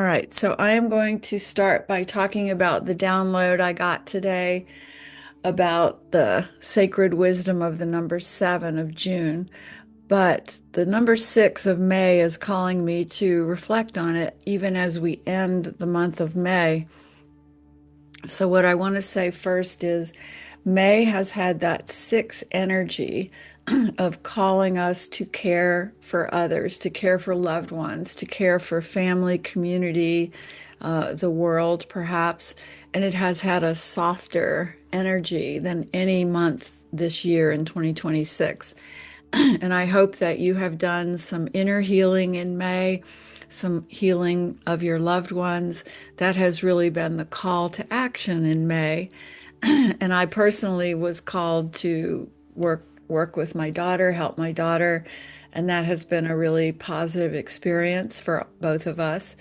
right, so I am going to start by talking about the download I got today about the sacred wisdom of the number 7 of June. But the number 6 of May is calling me to reflect on it even as we end the month of May. So, what I want to say first is May has had that 6 energy of calling us to care for others, to care for loved ones, to care for family, community, the world, perhaps. And it has had a softer energy than any month this year in 2026. And I hope that you have done some inner healing in May, some healing of your loved ones. That has really been the call to action in May. And I personally was called to work with my daughter, help my daughter, and that has been a really positive experience for both of us.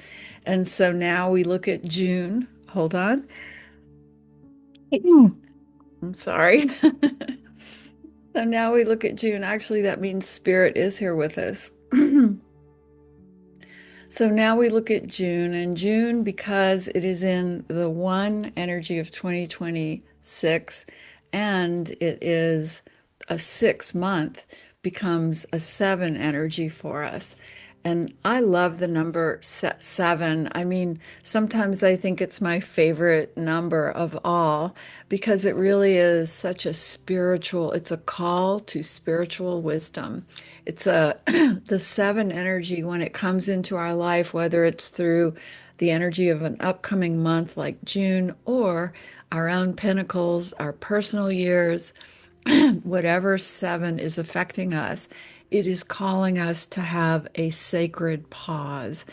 And so now we look at June. Hold on. I'm sorry. So now we look at June. Actually, that means Spirit is here with us. So now we look at June, and June, because it is in the one energy of 2026, and it is a 6 month, becomes a 7 energy for us. And I love the number 7. I mean, sometimes I think it's my favorite number of all because it really is such a spiritual, it's a call to spiritual wisdom. It's a the 7 energy when it comes into our life, whether it's through the energy of an upcoming month like June or our own pentacles, our personal years, whatever 7 is affecting us, it is calling us to have a sacred pause,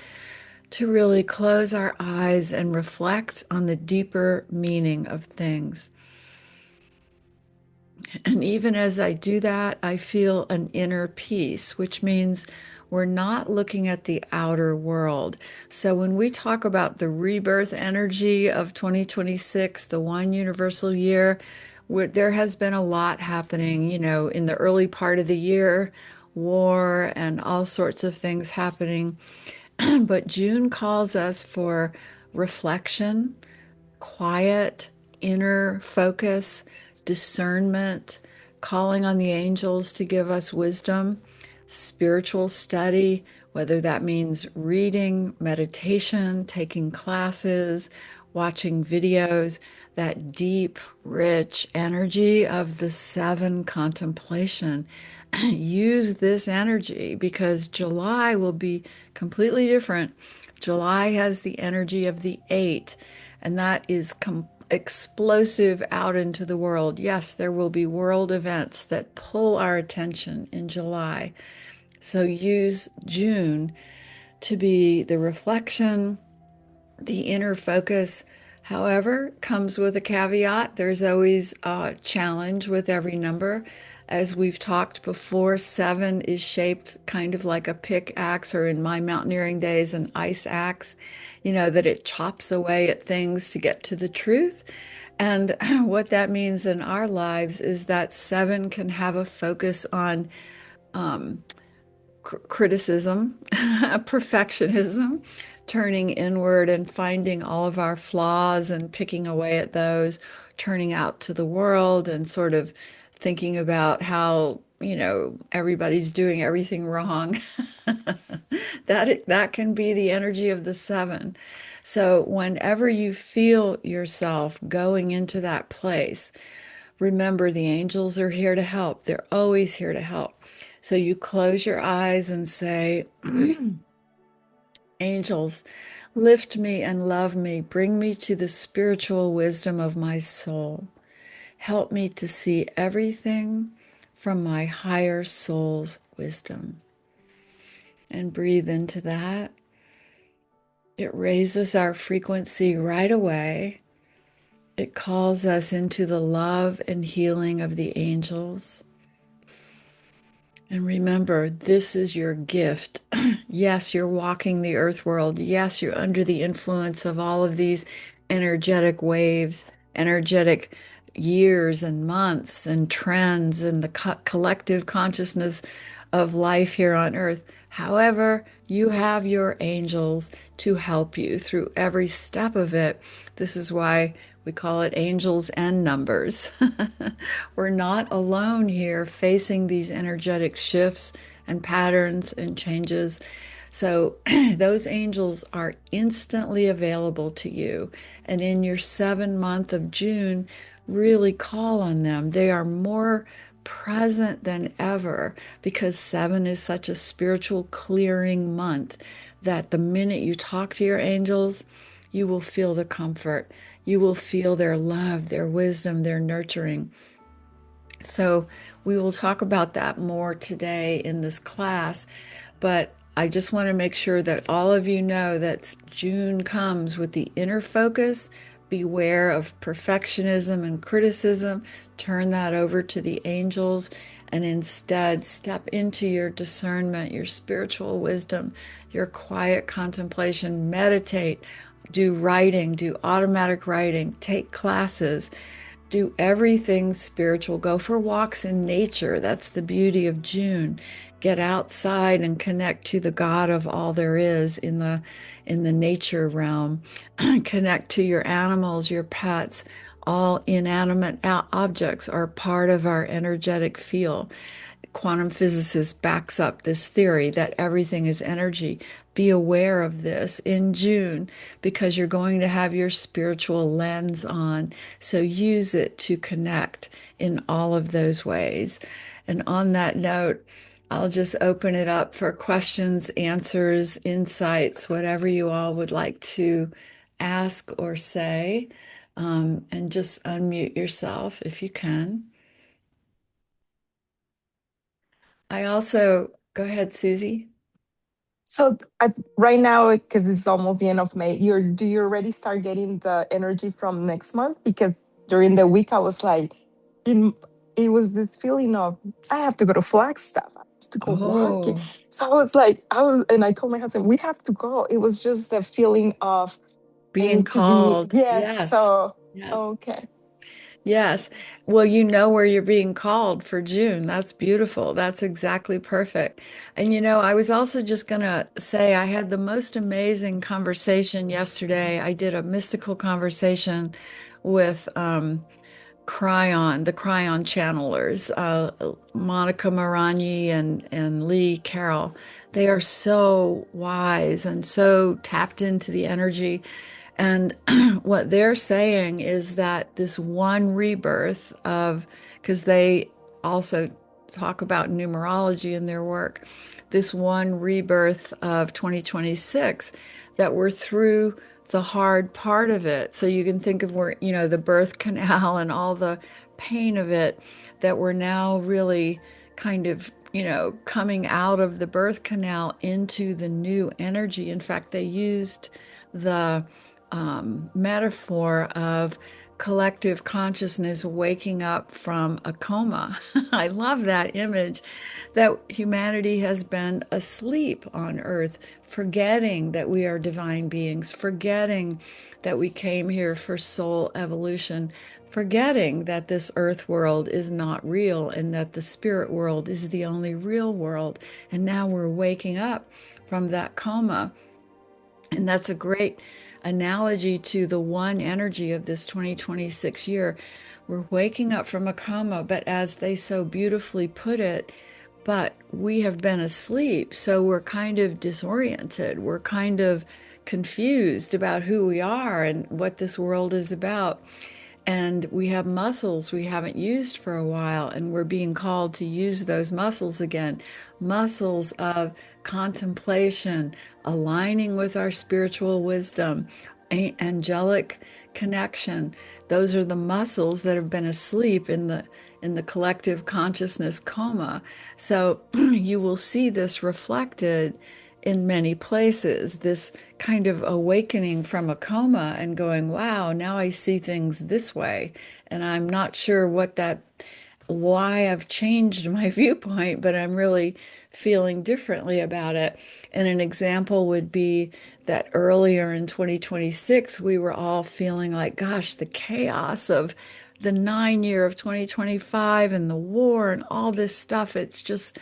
to really close our eyes and reflect on the deeper meaning of things. And even as I do that, I feel an inner peace, which means we're not looking at the outer world. So when we talk about the rebirth energy of 2026, the one universal year, there has been a lot happening, in the early part of the year, war and all sorts of things happening. But June calls us for reflection, quiet, inner focus, discernment, calling on the angels to give us wisdom, spiritual study, whether that means reading, meditation, taking classes, watching videos, that deep, rich energy of the 7 contemplation. Use this energy because July will be completely different. July has the energy of the 8, and that is explosive out into the world. Yes, there will be world events that pull our attention in July. So use June to be the reflection, the inner focus. However, comes with a caveat. There's always a challenge with every number. As we've talked before, 7 is shaped kind of like a pickaxe, or in my mountaineering days, an ice axe, that it chops away at things to get to the truth. And what that means in our lives is that 7 can have a focus on criticism, perfectionism, turning inward and finding all of our flaws and picking away at those, turning out to the world and sort of thinking about how, everybody's doing everything wrong. That can be the energy of the 7. So whenever you feel yourself going into that place, remember the angels are here to help. They're always here to help. So you close your eyes and say, angels, lift me and love me. Bring me to the spiritual wisdom of my soul. Help me to see everything from my higher soul's wisdom. And breathe into that. It raises our frequency right away. It calls us into the love and healing of the angels. And remember, this is your gift. Yes, you're walking the earth world. Yes, you're under the influence of all of these energetic waves, energetic years and months and trends and the collective consciousness of life here on earth. However, you have your angels to help you through every step of it. This is why we call it angels and numbers. We're not alone here facing these energetic shifts and patterns and changes. So those angels are instantly available to you. And in your 7 month of June, really call on them. They are more present than ever because 7 is such a spiritual clearing month that the minute you talk to your angels, you will feel the comfort. You will feel their love, their wisdom, their nurturing. So we will talk about that more today in this class, but I just want to make sure that all of you know that June comes with the inner focus. Beware of perfectionism and criticism. Turn that over to the angels and instead step into your discernment, your spiritual wisdom, your quiet contemplation. Meditate, do writing, do automatic writing, take classes. Do everything spiritual. Go for walks in nature. That's the beauty of June. Get outside and connect to the God of all there is in the nature realm. Connect to your animals, your pets. All inanimate objects are part of our energetic field. Quantum physicists backs up this theory that everything is energy. Be aware of this in June because you're going to have your spiritual lens on. So use it to connect in all of those ways. And on that note, I'll just open it up for questions, answers, insights, whatever you all would like to ask or say. And just unmute yourself if you can. I also, go ahead, Susie. So right now, because it's almost the end of May, do you already start getting the energy from next month? Because during the week, I was like, it, it was this feeling of I have to go to Flagstaff, I have to go work. Oh, So I was like, and I told my husband we have to go. It was just the feeling of I being need to be called. yes. Yes. So Yeah. okay. Yes. Well, you know where you're being called for June. That's beautiful. That's exactly perfect. And I was also just going to say I had the most amazing conversation yesterday. I did a mystical conversation with the Cryon channelers, Monica Marani and Lee Carroll. They are so wise and so tapped into the energy. And what they're saying is that this one rebirth of, because they also talk about numerology in their work, this one rebirth of 2026, that we're through the hard part of it. So you can think of where, the birth canal and all the pain of it, that we're now really kind of, coming out of the birth canal into the new energy. In fact, they used the metaphor of collective consciousness waking up from a coma. I love that image that humanity has been asleep on earth, forgetting that we are divine beings, forgetting that we came here for soul evolution, forgetting that this earth world is not real and that the spirit world is the only real world. And now we're waking up from that coma. And that's a great analogy to the one energy of this 2026 year. We're waking up from a coma, but as they so beautifully put it, but we have been asleep, so we're kind of disoriented. We're kind of confused about who we are and what this world is about. And we have muscles we haven't used for a while, and we're being called to use those muscles again. Muscles of contemplation, aligning with our spiritual wisdom, angelic connection. Those are the muscles that have been asleep in the collective consciousness coma. So you will see this reflected in many places, this kind of awakening from a coma and going, wow, now I see things this way. And I'm not sure why I've changed my viewpoint, but I'm really feeling differently about it. And an example would be that earlier in 2026, we were all feeling like, gosh, the chaos of the 9 year of 2025 and the war and all this stuff. It's just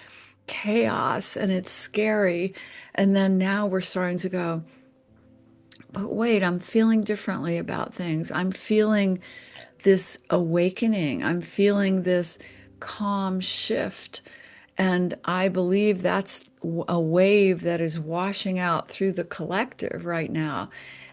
chaos and it's scary. And then now we're starting to go, but wait, I'm feeling differently about things. I'm feeling this awakening. I'm feeling this calm shift. And I believe that's a wave that is washing out through the collective right now.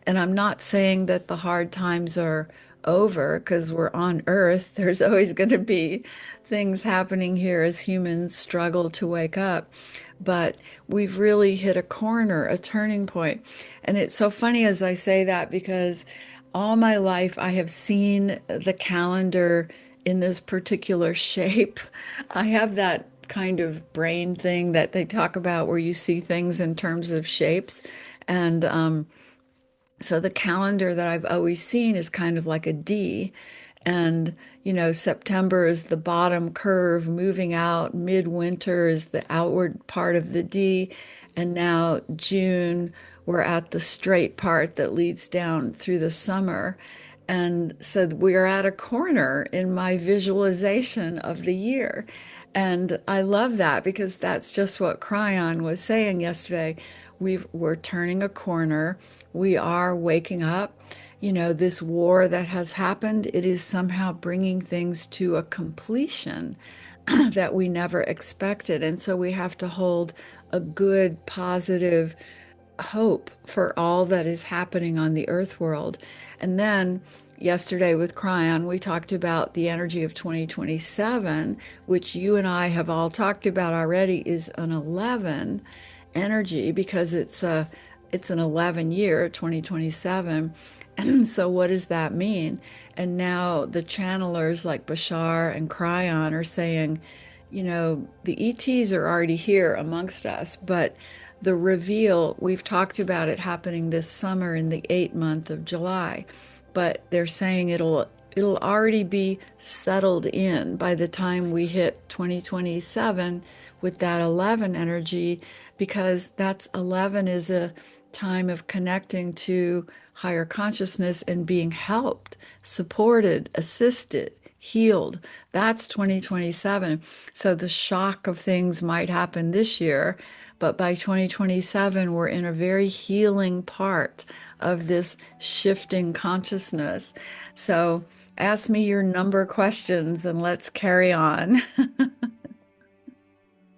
And I'm not saying that the hard times are over because we're on Earth. There's always going to be things happening here as humans struggle to wake up. But we've really hit a corner, a turning point. And it's so funny as I say that because all my life I have seen the calendar in this particular shape. I have that kind of brain thing that they talk about where you see things in terms of shapes. And so the calendar that I've always seen is kind of like a D. And, September is the bottom curve moving out, midwinter is the outward part of the D. And now June, we're at the straight part that leads down through the summer. And so we are at a corner in my visualization of the year. And I love that because that's just what Cryon was saying yesterday. We're turning a corner. We are waking up. This war that has happened, it is somehow bringing things to a completion that we never expected. And so we have to hold a good, positive hope for all that is happening on the earth world. And then yesterday with Cryon, we talked about the energy of 2027, which you and I have all talked about already, is an 11 energy because it's an 11 year, 2027. And so what does that mean? And now the channelers like Bashar and Cryon are saying, the ETs are already here amongst us, but the reveal, we've talked about it happening this summer in the 8th month of July, but they're saying it'll already be settled in by the time we hit 2027 with that 11 energy, because that's 11 is a time of connecting to higher consciousness and being helped, supported, assisted, healed. That's 2027. So the shock of things might happen this year, but by 2027, we're in a very healing part of this shifting consciousness. So ask me your number questions and let's carry on.